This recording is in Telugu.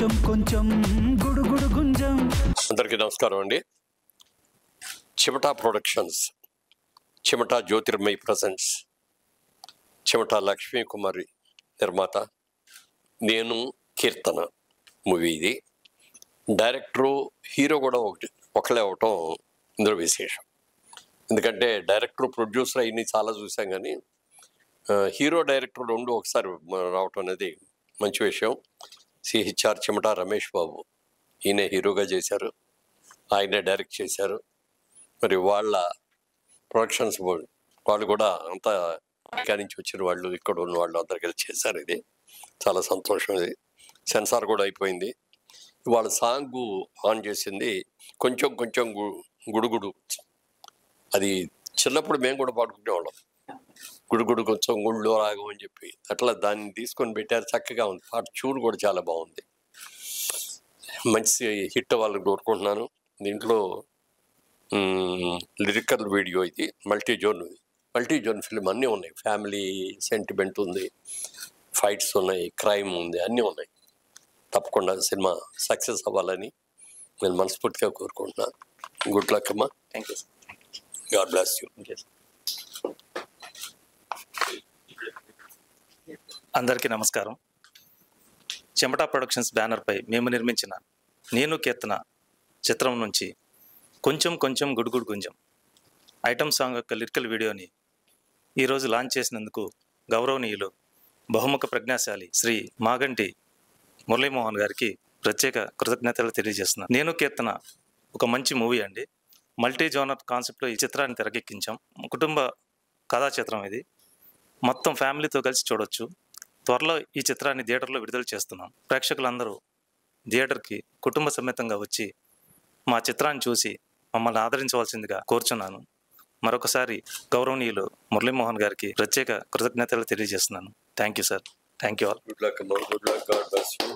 కొంచెం కొంచెం గుడుగుడు గుంజం. అందరికీ నమస్కారం అండి. చిమటా ప్రొడక్షన్స్, చిమటా జ్యోతిర్మయి ప్రజెంట్స్, చిమటా లక్ష్మీ కుమారి నిర్మాత, నేను కీర్తన మూవీ ఇది. డైరెక్టరు హీరో కూడా ఒకళ్ళే అవటం ఇందులో విశేషం. ఎందుకంటే డైరెక్టర్ ప్రొడ్యూసర్ అయ్యి చాలా చూసాం, కానీ హీరో డైరెక్టర్ రెండు ఒకసారి రావటం అనేది మంచి విషయం. సిహెచ్ఆర్ చిమటా రమేష్ బాబు ఈయన హీరోగా చేశారు, ఆయనే డైరెక్ట్ చేశారు. మరి వాళ్ళ ప్రొడక్షన్స్ వాళ్ళు కూడా అంతా అమెరికా నుంచి వచ్చిన వాళ్ళు, ఇక్కడ ఉన్న వాళ్ళు అందరు కలిసి చేశారు. ఇది చాలా సంతోషం. ఇది సెన్సార్ కూడా అయిపోయింది. వాళ్ళ సాంగ్ ఆన్ చేసింది కొంచెం కొంచెం గుడుగుడు. అది చిన్నప్పుడు మేము కూడా పాడుకునేవాళ్ళం, గుడుగుడు కొంచెం గుళ్ళో రాగం అని చెప్పి. అట్లా దాన్ని తీసుకొని పెట్టారు, చక్కగా ఉంది. పాట చూడు కూడా చాలా బాగుంది. మంచి హిట్ వాళ్ళని కోరుకుంటున్నాను. దీంట్లో లిరికల్ వీడియో, ఇది మల్టీ జోన్ ఫిల్మ్ అన్నీ ఉన్నాయి. ఫ్యామిలీ సెంటిమెంట్ ఉంది, ఫైట్స్ ఉన్నాయి, క్రైమ్ ఉంది, అన్నీ ఉన్నాయి. తప్పకుండా సినిమా సక్సెస్ అవ్వాలని నేను మనస్ఫూర్తిగా కోరుకుంటున్నాను. గుడ్ లక్ అమ్మా. Thank you. God bless you. అందరికీ నమస్కారం. చిమటా ప్రొడక్షన్స్ బ్యానర్పై మేము నిర్మించిన నేను కీర్తన చిత్రం నుంచి కొంచెం కొంచెం గుడుగుడు గుంజం ఐటమ్ సాంగ్ యొక్క లిరికల్ వీడియోని ఈరోజు లాంచ్ చేసినందుకు గౌరవనీయులు బహుముఖ ప్రజ్ఞాశాలి శ్రీ మాగంటి మురళీమోహన్ గారికి ప్రత్యేక కృతజ్ఞతలు తెలియజేస్తున్నాను. నేను కీర్తన ఒక మంచి మూవీ అండి. మల్టీ జోనర్ కాన్సెప్ట్లో ఈ చిత్రాన్ని తెరకెక్కించాం. కుటుంబ కథా చిత్రం ఇది. మొత్తం ఫ్యామిలీతో కలిసి చూడొచ్చు. త్వరలో ఈ చిత్రాన్ని థియేటర్లో విడుదల చేస్తున్నాం. ప్రేక్షకులందరూ థియేటర్కి కుటుంబ సమేతంగా వచ్చి మా చిత్రాన్ని చూసి మమ్మల్ని ఆదరించవలసిందిగా కోరుచున్నాను. మరొకసారి గౌరవనీయులు మురళీమోహన్ గారికి ప్రత్యేక కృతజ్ఞతలు తెలియజేస్తున్నాను. Thank you sir. Thank you all. Good luck అమ్మా. Good luck. God bless you.